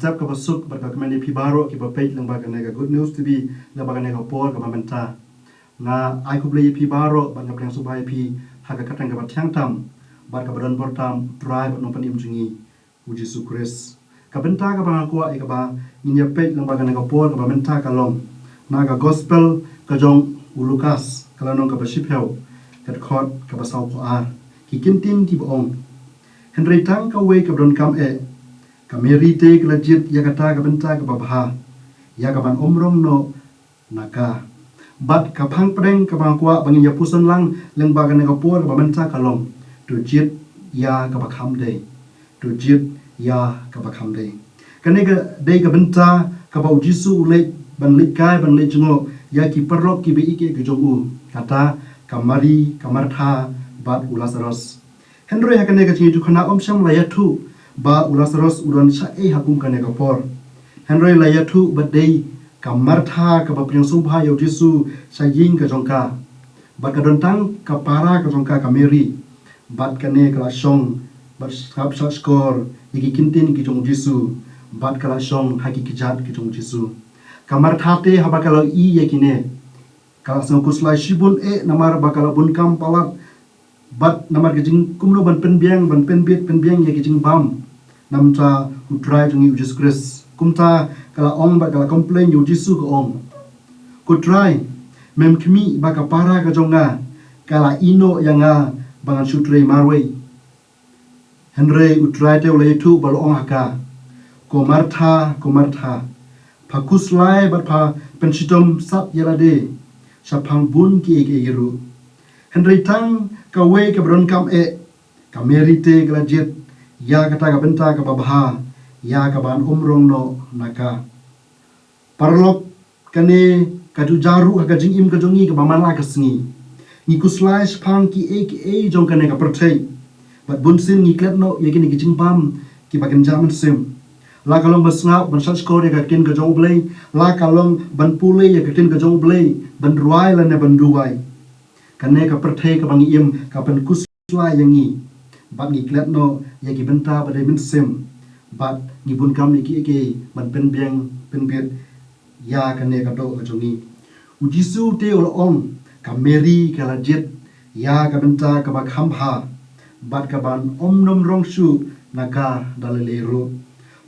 step ka basuk bar ka kemeni pibaro ki ba page lang ba ka good news tv la ba ka por ka ba menta nga ai ku ble pibaro ban ka prang subai pi ha ka katang ka ba thiang tam bar ka badan portam try no panim jungi uji sukres ka benta ka ba ko ai ka ba inya page lang ba ka por ka ba menta ka long na ka gospel ka jong ulukas kala nong ka ba shipel kat khot ka ba sau ko ar ki kintin ki bong henry tang ka we ka don kam e Kameri te kelajit ya kata ka benta ka babha ya ka ban omrong no naka bat ka phang preng ka bang kwa bangin ya pusan lang leng ba ka ne ka por ka benta ka long tu jit ya ka ba kham de tu jit ya ka ba kham de kane ka de ka benta ka ba jisu le ban le kai ban le jungo ya ki parlok ki be ike ke jogu kata kamari kamartha bat ulasaros henry hakane ka chi tu khana om sham la ya thu ba ulasaros uran sa hakum kane ka por henry layathu badei kamartha ka bapriang subha yo jisu sa ying ka jongka bat ka dontang ka para ka jongka ka meri bat kane ka song bat sab sa skor iki kintin ki jong jisu bat ka song haki ki jat ki jong jisu kamartha te habakala i yakine kala sang kuslai shibun namar bakala bun kam palat bat namar ke jing kumno ban pen biang ya ke jing bam namta utrai jungi Jesus Christ kumta kala ong ba kala complain yu jisu ko ong ko try mem kmi ba ka para ka jonga kala ino yanga bangan sutre marwe henry utrai te ole tu bal ong haka ko martha pakus lai ba pa pensitom sap yalade sapang bun ki ke yiru henry tang ka we ka bron kam ka merite kala jet ya kata ka benta ka babha ya ka ban umrong no naka parlok kane ka ju jaru ka jing im ka jongi ka bamala ka sngi ni kuslaish phang ki jong kane ka perthei bat bunsin ni klet no ye ki jing bam ki bagen jaman sem la kalong basnga ban sat skor ya ka kin ka jong blei la kalong ban pule ya ka kin ka jong blei ban ruai la ne ban duai kane ka perthei ka bangi im ka ban kuslai yangi bat ngi klet no ya ki benta ba de min sem bat ngi bun kam ni ki ban pen biang pen biet ya ka ne ka do ka jongi ujisu te ol ong ka meri ka la jet ya ka benta ka ba kham ha bat ka ban om nom rong su naka dalele ro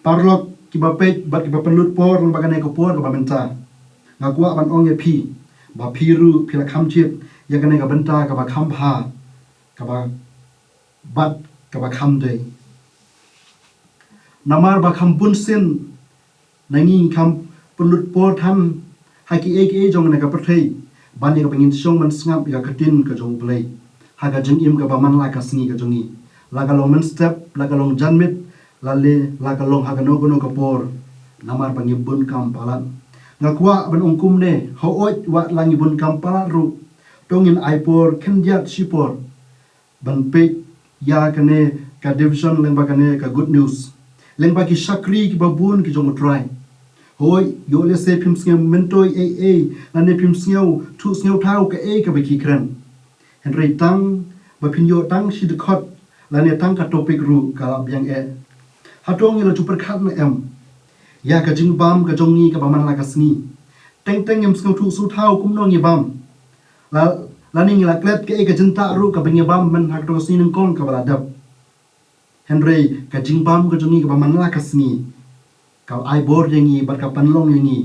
parlok ki ba pet bat ki ba penlut por ba ka ne ka por ka ba benta ngakwa ban ong ye phi ba phiru phila kham chit ya ka ne ka benta ka ba kham ha ka ba bat ka ba kham de namar ba kham bun sin nangi kham punlut por tham haki jong na ka prthei bani ka bangin song man sngap ya katin ka jong play haga jing im ka ba man la ka sngi ka jongi la ka long man step la ka long janmit la le la ka long haga no ka por namar bangi bun kam palan ngakwa ban ongkum ne ho oi wa langi bun kam palat ru tongin aipor khenjat sipor ban pe ya kane ka division lengba kane ka good news lengba ki shakri ki babun ki jong try hoi yo le se phim sngem mentoi la ne phim sngeu thu sngeu thau ka ka ba ki kran henry tang ba phin yo tang si de khot la ne tang ka topic ru ka byang hatong ila chu per khat na em ya ka jing bam ka jongi ka ba man la ka sngi teng em sngeu thu su thau kum no ngi bam la ning la klet ke ka jinta ru ka bang bam man hak to sni nang kong ka bala dab henry ka jing bam ka jongi ka ba man la ka sni ka ai bor yangi bar ka panlong yangi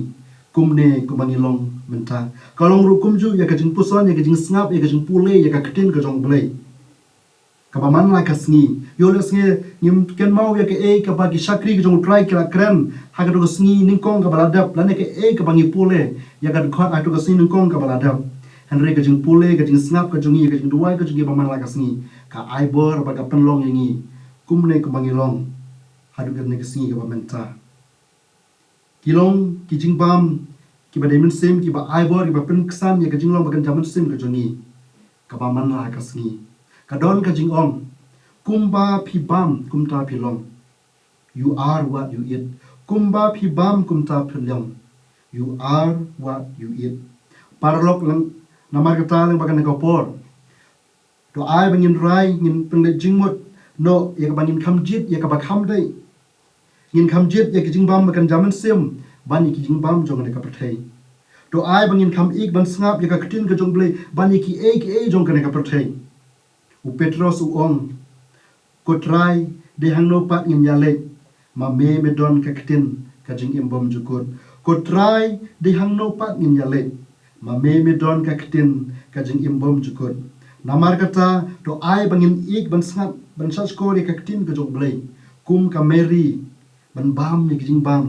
kumne kumangi long menta kalong ru kumju ya ka jing puson ya ka jing snap ya ka jing pule ya ka ktin ka jong blei ka ba man la ka sni yo le snge nim ken mau ya ka ka ba ki shakri ka jong try ka kran hak to sni ning kong ka bala dab la ne ka ka bangi pule ya ka khot ai to ka sni ning kong ka bala dab henry ka jing pule ka jing snap ka jongi ka jing duai ka jongi ba man la ka sni ka ai bor ba ka panlong yangi kumne kumangi long hadu ka ne ka sni ka ba menta kilong ki jing bam ki ba diamond sim ki ba ai bor ki ba pen ksan ya ka jing long ba kan jaman sim ka jongi ka ba man la ka sni ka don ka jing ong kumba phi bam kumta phi long you are what you eat kumba phi bam kumta phi long you are what you eat parlok lang namar kata lang bagan ka por to ai bangin rai ngin peng le jing mot no ya ka bangin kham jit ya ka ba kham dai ngin kham jet ya kijing bam makan jaman sim ban ki jing bam jong ne ka perthei to ai bangin kham ik ban sngap ya ka ktin ka jong blei ban ki e jong ka ne ka perthei u Petros u ong ko trai de hangno pat ngin yale ma me don ka ktin ka jing im bom jukut ko trai de hangno pat ngin yale ma me don ka ktin ka jing im bom jukut namar kata to ai bangin ik ban sngap ban sas ko de ka ktin ka jong blei kum ka Mary ban bam ni kijing bam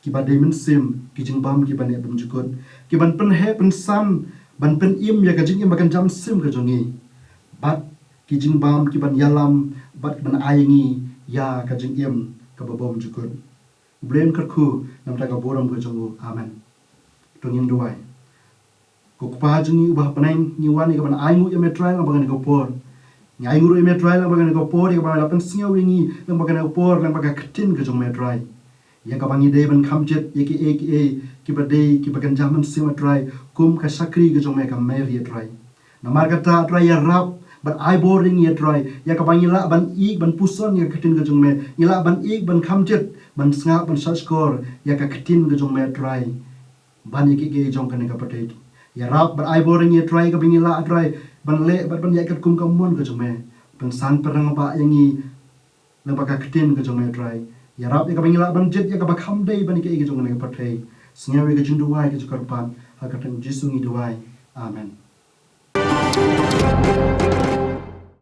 ki ba de min sim kijing bam ki ban e bom jukut ki ban pen he pen sam ban pen im ya ka jing im makan jam sim ka jongi bat kijing bam ki ban yalam bat ban aingi ya ka jing im ka ba bom jukut blame kar khu nam ta ka boram ka jongu amen to ngin duai ko pa jini ubah panang ni wani ka ban aingu ya metrai ka ban ka por ngai nguru metrai lang bagan ko por ya ba lapan singa wingi lang bagan ko por lang baga ktin ke jong metrai ya ka bangi de ban khamjet ye ki ba de ki bagan jaman sima trai kum ka sakri ke jong me ka mer ye trai na mar kata trai ya rap ban ai boring ye trai ya ka bangi la ban ik ban puson ya ktin ke jong me ila ban ik ban khamjet ban snga ban saskor ya ka ktin ke jong me trai ban ye ki jong ka ne ka patet ya rap ban ai boring ye trai ka bangi la trai ban le ban ya kat kum kamuan ke jome ban san perang ba yangi lang ba ka ktin ke jome try ya rap ya ka bangila ban jet ya ka ba kham dei ban ke jong ne ka pathei singawe ke jing duwai ke jukar pan ha ka tan jisu ngi duwai amen